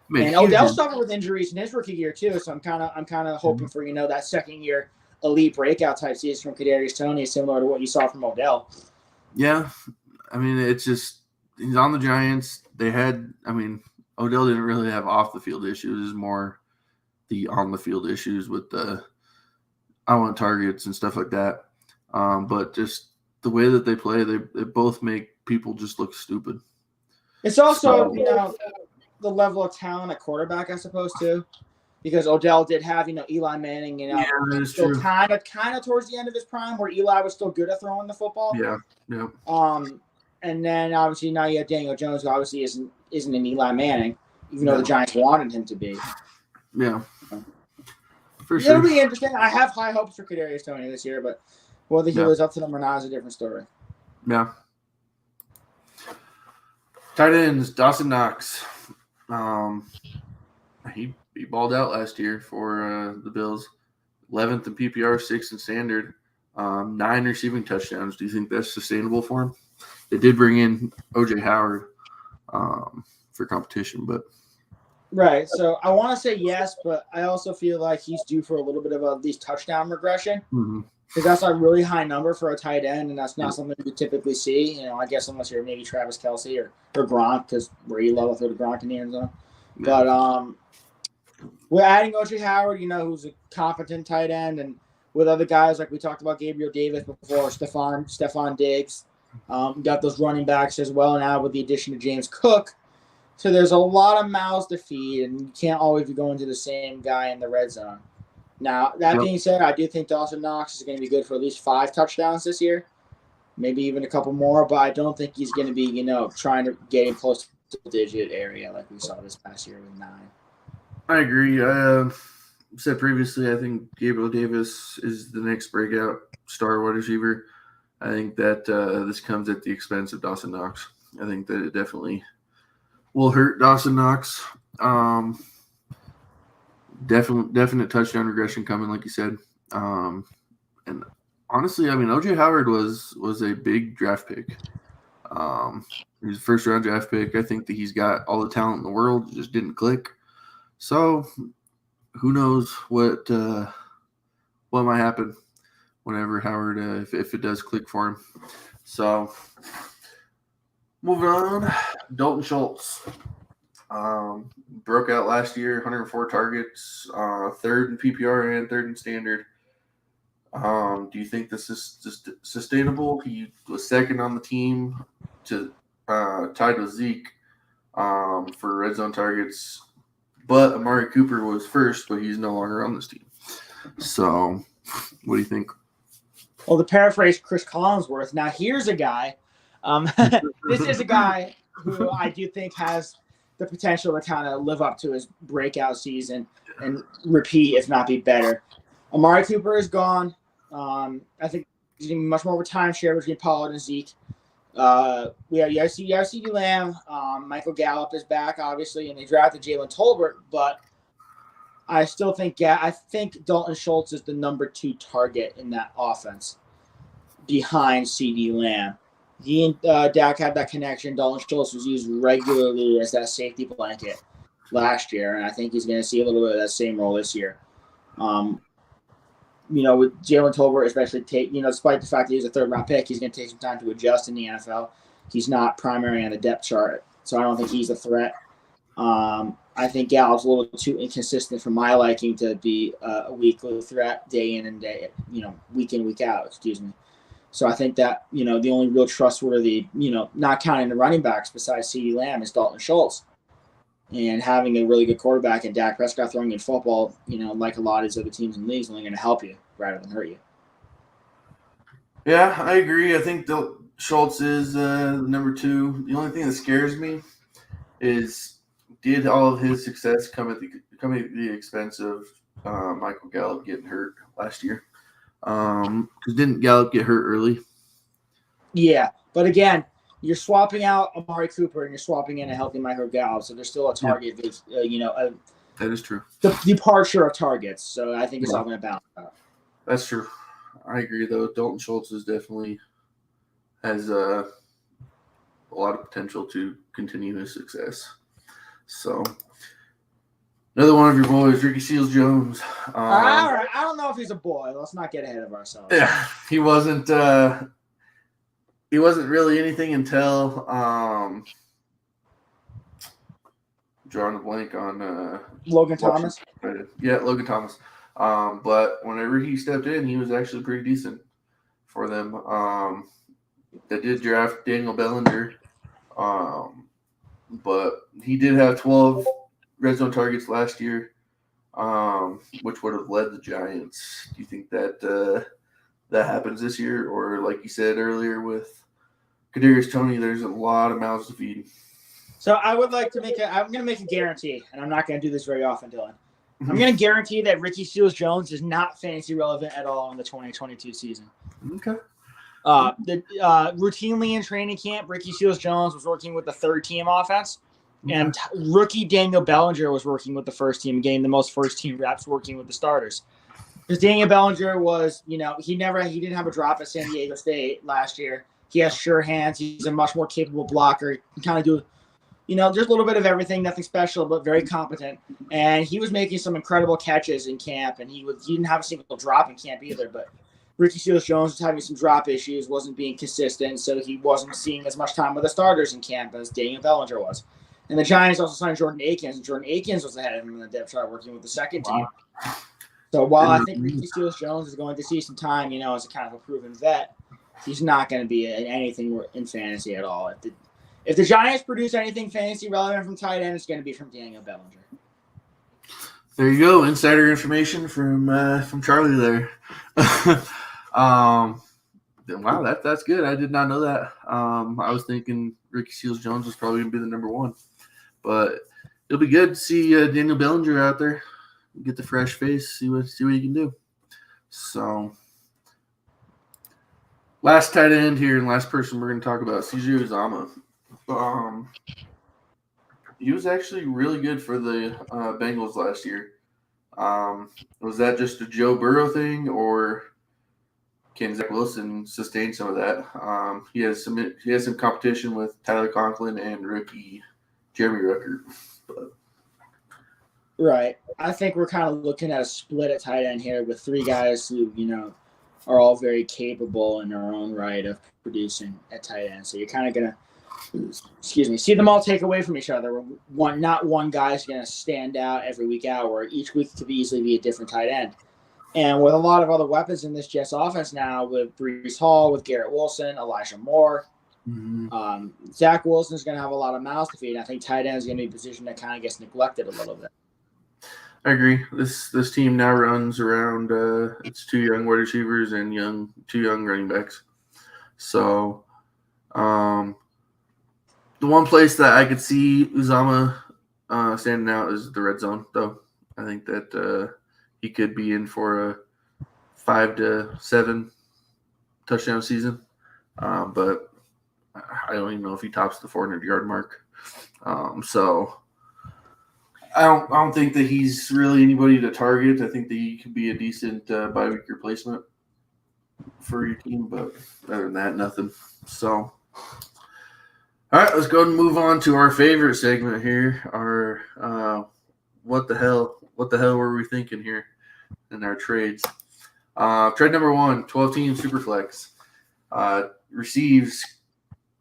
Odell suffered with injuries in his rookie year too. So I'm kind of hoping for that second year elite breakout type season from Kadarius Toney, similar to what you saw from Odell. Yeah, it's just he's on the Giants. They had, Odell didn't really have off the field issues. It's more the on the field issues with the I want targets and stuff like that. But just the way that they play, they both make people just look stupid. It's also, the level of talent at quarterback, I suppose, too. Because Odell did have, Eli Manning, still kind of towards the end of his prime where Eli was still good at throwing the football. Yeah. And then obviously now you have Daniel Jones, who obviously isn't an Eli Manning, even though the Giants wanted him to be. Yeah. For sure. It'll be interesting. I have high hopes for Kadarius Toney this year, but whether he lives up to them or not is a different story. Yeah. Tight ends, Dawson Knox. He balled out last year for the Bills. 11th in PPR, 6th in standard. 9 receiving touchdowns. Do you think that's sustainable for him? They did bring in O.J. Howard for competition, but right. So I want to say yes, but I also feel like he's due for a little bit of at least touchdown regression because that's a really high number for a tight end, and that's not something you typically see. I guess unless you're maybe Travis Kelce or Gronk, because where you love to throw the Gronk in the end zone. Yeah. But we're adding O.J. Howard, who's a competent tight end, and with other guys like we talked about Gabriel Davis before, Stefan Diggs. Got those running backs as well now with the addition of James Cook. So there's a lot of mouths to feed, and you can't always be going to the same guy in the red zone. Now, that being said, I do think Dawson Knox is going to be good for at least 5 touchdowns this year, maybe even a couple more, but I don't think he's going to be, trying to get him close to the digit area like we saw this past year with 9. I agree. I said previously, I think Gabriel Davis is the next breakout star wide receiver. I think that this comes at the expense of Dawson Knox. I think that it definitely will hurt Dawson Knox. Definite touchdown regression coming, like you said. And honestly, I mean, OJ Howard was a big draft pick. He's a first-round draft pick. I think that he's got all the talent in the world. It just didn't click. So who knows what might happen whenever Howard, if it does click for him. So moving on, Dalton Schultz. Broke out last year, 104 targets, 3rd in PPR and 3rd in standard. Do you think this is just sustainable? He was 2nd on the team to tied with Zeke for red zone targets, but Amari Cooper was 1st, but he's no longer on this team. So what do you think? Well, to paraphrase Chris Collinsworth, now here's a guy. This is a guy who I do think has the potential to kind of live up to his breakout season and repeat, if not be better. Amari Cooper is gone. I think he's going to be much more of a timeshare between Pollard and Zeke. We have CeeDee Lamb. Michael Gallup is back, obviously, and they drafted Jalen Tolbert, but I still think Dalton Schultz is the number 2 target in that offense behind CeeDee Lamb. He and Dak had that connection. Dalton Schultz was used regularly as that safety blanket last year, and I think he's going to see a little bit of that same role this year. With Jalen Tolbert, especially despite the fact that he's a 3rd-round pick, he's going to take some time to adjust in the NFL. He's not primary on the depth chart, so I don't think he's a threat. I think Gallup's a little too inconsistent for my liking to be a weekly threat day in and day, week in, week out, excuse me. So I think that, the only real trustworthy, not counting the running backs besides CeeDee Lamb, is Dalton Schultz. And having a really good quarterback and Dak Prescott throwing in football, like a lot of these other teams in the league, is only going to help you rather than hurt you. Yeah, I agree. I think Schultz is number 2. The only thing that scares me is did all of his success come at the expense of Michael Gallup getting hurt last year? Because didn't Gallup get hurt early? Yeah, but again, you're swapping out Amari Cooper and you're swapping in a healthy Michael Gallup, so there's still a target. Yeah. That is true. The departure of targets, so I think it's all going to balance out. That's true. I agree, though. Dalton Schultz definitely has a lot of potential to continue his success. So, another one of your boys, Ricky Seals-Jones. All right. I don't know if he's a boy. Let's not get ahead of ourselves. Yeah, he wasn't really anything until drawing a blank on Logan Thomas. Yeah, Logan Thomas. But whenever he stepped in, he was actually pretty decent for them. They did draft Daniel Bellinger, but he did have 12 red zone targets last year, which would have led the Giants. Do you think that that happens this year, or like you said earlier with Kadarius Toney, there's a lot of mouths to feed? So I would like to I'm going to make a guarantee, and I'm not going to do this very often, Dylan. I'm going to guarantee that Ricky Seals-Jones is not fantasy relevant at all in the 2022 season. Okay. Routinely in training camp, Ricky Seals-Jones was working with the 3rd-team offense, and rookie Daniel Bellinger was working with the 1st team, getting the most first-team reps working with the starters. Because Daniel Bellinger was, he didn't have a drop at San Diego State last year. He has sure hands. He's a much more capable blocker. He can kind of do, just a little bit of everything, nothing special, but very competent. And he was making some incredible catches in camp, and he didn't have a single drop in camp either. But Ricky Seals-Jones was having some drop issues, wasn't being consistent, so he wasn't seeing as much time with the starters in camp as Daniel Bellinger was. And the Giants also signed Jordan Akins, and Jordan Akins was ahead of him in the depth chart working with the 2nd team. So while I think Ricky Seals-Jones is going to see some time, as a kind of a proven vet, he's not going to be anything in fantasy at all. If the Giants produce anything fantasy relevant from tight end, it's going to be from Daniel Bellinger. There you go, insider information from Charlie there. Wow, that's good. I did not know that. I was thinking Ricky Seals-Jones was probably going to be the number one, but it'll be good to see Daniel Bellinger out there, get the fresh face, see what he can do. So, last tight end here and last person we're going to talk about, CJ Zama. He was actually really good for the Bengals last year. Was that just a Joe Burrow thing, or can Zach Wilson sustain some of that? He has some competition with Tyler Conklin and rookie Jeremy Ruckert. But. Right. I think we're kind of looking at a split at tight end here with three guys who, are all very capable in their own right of producing at tight end. So you're kind of going to, see them all take away from each other. Not one guy's going to stand out every week out, where each week could easily be a different tight end. And with a lot of other weapons in this Jets offense now, with Breece Hall, with Garrett Wilson, Elijah Moore, Zach Wilson's going to have a lot of mouths to feed. I think tight end is going to be a position that kind of gets neglected a little bit. I agree. This team now runs around it's two young wide receivers and two young running backs. So, the one place that I could see Uzama standing out is the red zone, though. I think that he could be in for a 5 to 7 touchdown season, but I don't even know if he tops the 400-yard mark. So I don't think that he's really anybody to target. I think that he could be a decent bye-week replacement for your team, but other than that, nothing. So, all right, let's go ahead and move on to our favorite segment here. Our what the hell were we thinking here in our trades? Trade number 1, 12-team Superflex. Receives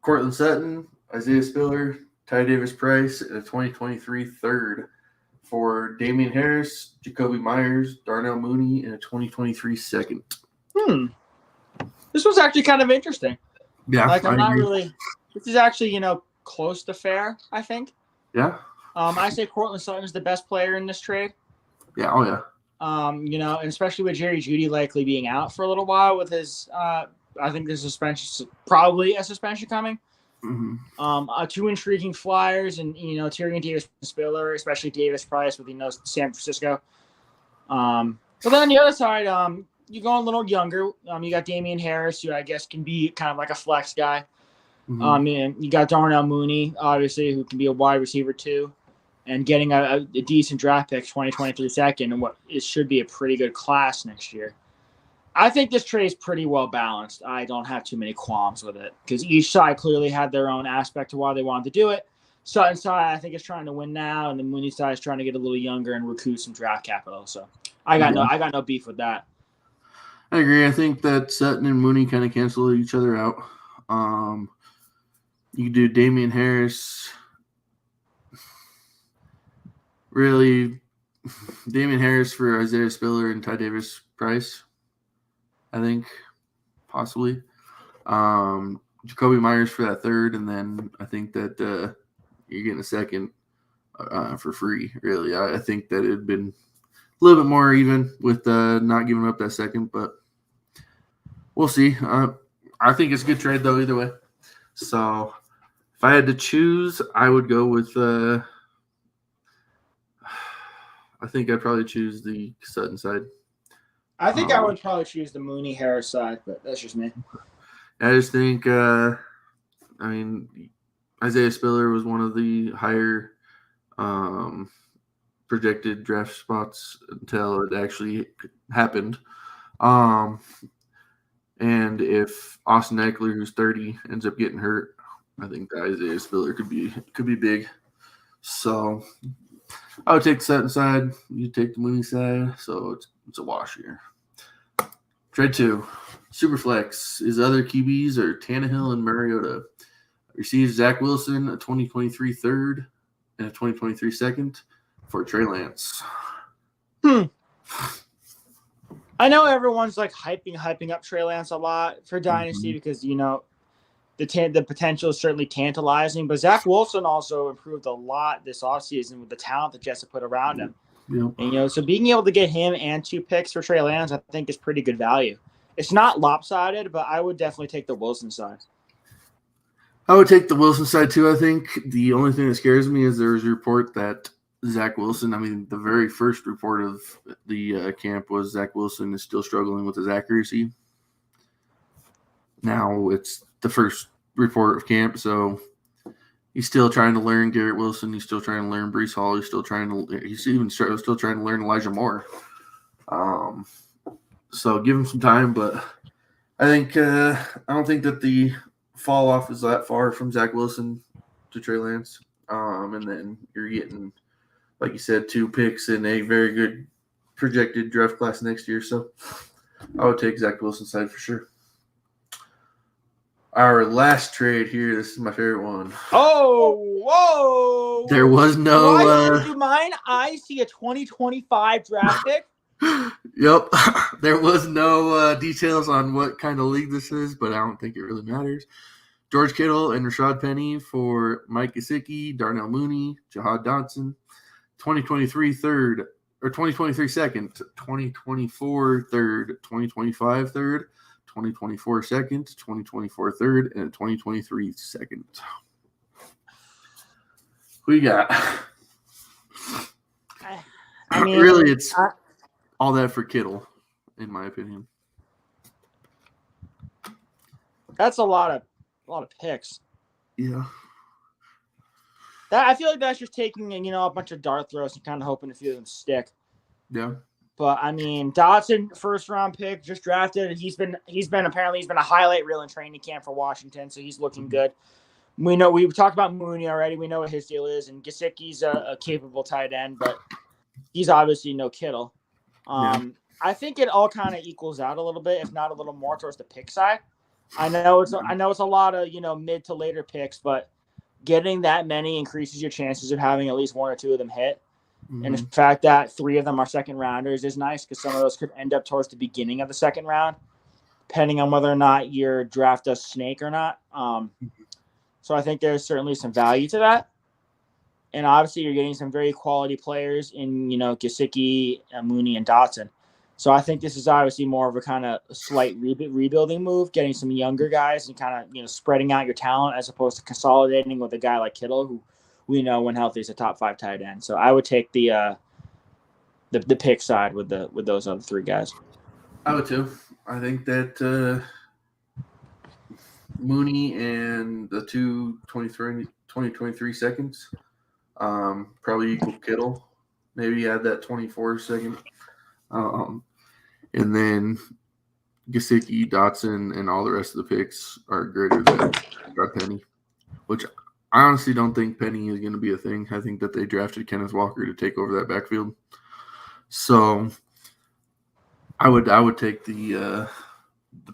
Cortland Sutton, Isaiah Spiller, Ty Davis-Price, and a 2023 third for Damien Harris, Jacoby Myers, Darnell Mooney, and a 2023 second. This was actually kind of interesting. Yeah, I'm not really. This is actually, close to fair, I think. Yeah. I say Cortland Sutton is the best player in this trade. Yeah. Oh yeah. And especially with Jerry Jeudy likely being out for a little while with his, I think there's probably a suspension coming. Two intriguing flyers, and Tyrion Davis-Spiller, especially Davis-Price with San Francisco. But then on the other side, you go a little younger. You got Damien Harris, who I guess can be kind of like a flex guy. And you got Darnell Mooney, obviously, who can be a wide receiver too, and getting a decent draft pick, 2023 second, and what it should be a pretty good class next year. I think this trade is pretty well balanced. I don't have too many qualms with it because each side clearly had their own aspect to why they wanted to do it. Sutton's side, I think, is trying to win now, and the Mooney side is trying to get a little younger and recoup some draft capital. So I got no beef with that. I agree. I think that Sutton and Mooney kind of cancel each other out. You could do Damien Harris. Really, Damien Harris for Isaiah Spiller and Ty Davis-Price, I think, possibly. Jacoby Myers for that third, and then I think that you're getting a second for free, really. I think that it had been a little bit more even with not giving up that second, but we'll see. I think it's a good trade, though, either way. So if I had to choose, I would go with I think I'd probably choose the Sutton side. I think I would probably choose the Mooney Harris side, but that's just me. I just think, Isaiah Spiller was one of the higher projected draft spots until it actually happened. And if Austin Eckler, who's 30, ends up getting hurt, I think Isaiah Spiller could be big. So I would take the Sutton side. You take the Mooney side. So it's a wash here. Trade 2. Superflex. His other QBs are Tannehill and Mariota. Receives Zach Wilson, a 2023 third and a 2023 second for Trey Lance. I know everyone's like hyping up Trey Lance a lot for Dynasty because, the potential is certainly tantalizing. But Zach Wilson also improved a lot this offseason with the talent that Jets have put around him. Yep. And, so being able to get him and 2 picks for Trey Lance, I think is pretty good value. It's not lopsided, but I would definitely take the Wilson side. I would take the Wilson side too, I think. The only thing that scares me is there's a report that Zach Wilson, the very first report of the camp was Zach Wilson is still struggling with his accuracy. Now it's the first report of camp, so he's still trying to learn Garrett Wilson. He's still trying to learn Breece Hall. He's still trying to learn Elijah Moore. So give him some time, but I think I don't think that the fall off is that far from Zach Wilson to Trey Lance. And then you're getting, like you said, 2 picks in a very good projected draft class next year. So I would take Zach Wilson's side for sure. Our last trade here, this is my favorite one. Oh, whoa. There was no... Would you mind? I see a 2025 draft pick. Yep. There was no details on what kind of league this is, but I don't think it really matters. George Kittle and Rashad Penny for Mike Gesicki, Darnell Mooney, Jahad Dotson, 2023 third, or 2023 second, 2024 third, 2025 third, 2024 second, 2024 third, and a 2023 second. Who you got? Really, it's all that for Kittle, in my opinion. That's a lot of picks. Yeah. I feel like that's just taking a bunch of dart throws and kind of hoping a few of them stick. Yeah. But Dotson, first round pick, just drafted. He's been a highlight reel in training camp for Washington, so he's looking good. We've talked about Mooney already. We know what his deal is, and Gesicki's a capable tight end, but he's obviously no Kittle. I think it all kind of equals out a little bit, if not a little more towards the pick side. I know it's a lot of mid to later picks, but getting that many increases your chances of having at least 1 or 2 of them hit. Mm-hmm. And the fact that 3 of them are second rounders is nice because some of those could end up towards the beginning of the second round, depending on whether or not your draft does snake or not. So I think there's certainly some value to that. And obviously you're getting some very quality players in, Gesicki, Mooney, and Dotson. So I think this is obviously more of a kind of slight rebuilding move, getting some younger guys and kind of, spreading out your talent as opposed to consolidating with a guy like Kittle, who we know when healthy is a top 5 tight end. So I would take the pick side with those other 3 guys. I would too. I think that Mooney and the 2023 seconds probably equal Kittle. Maybe add that 24 second. And then Gesicki, Dotson, and all the rest of the picks are greater than Penny, which I honestly don't think Penny is going to be a thing. I think that they drafted Kenneth Walker to take over that backfield. So I would take the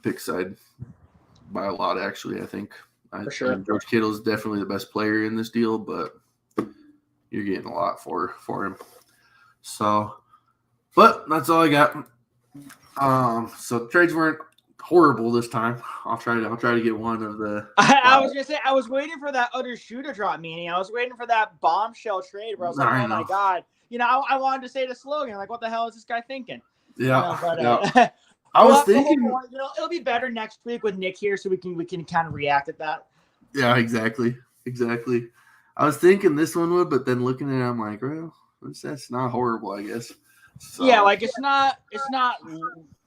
pick side by a lot, actually, I think. For sure. George Kittle is definitely the best player in this deal, but you're getting a lot for him. So, but that's all I got. So trades weren't horrible this time. I'll try to get one of the. I was gonna say I was waiting for that utter shoe to drop, meaning I was waiting for that bombshell trade where I was like, oh my god, I wanted to say the slogan, like, what the hell is this guy thinking? Yeah, but I was thinking, it'll be better next week with Nick here, so we can kind of react at that. Yeah, exactly. I was thinking this one would, but then looking at it, I'm like, well, that's not horrible, I guess. So, yeah, like it's not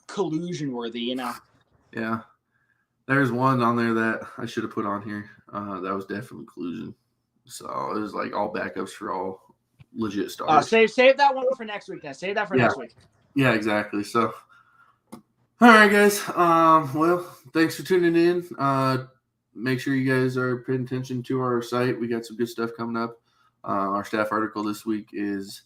collusion worthy, Yeah, there's one on there that I should have put on here. That was definitely collusion. So it was like all backups for all legit stars. Save that one for next week. Then save that for next week. Yeah, exactly. So, all right, guys. Well, thanks for tuning in. Make sure you guys are paying attention to our site. We got some good stuff coming up. Our staff article this week is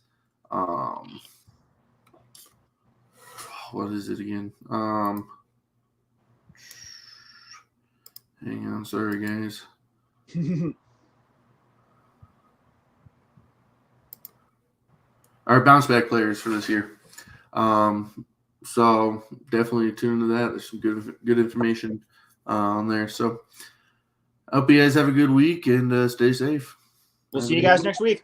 what is it again? Hang on, sorry guys. Our bounce back players for this year. So definitely tune into that. There's some good information on there. So I hope you guys have a good week and stay safe. We'll see you guys next week.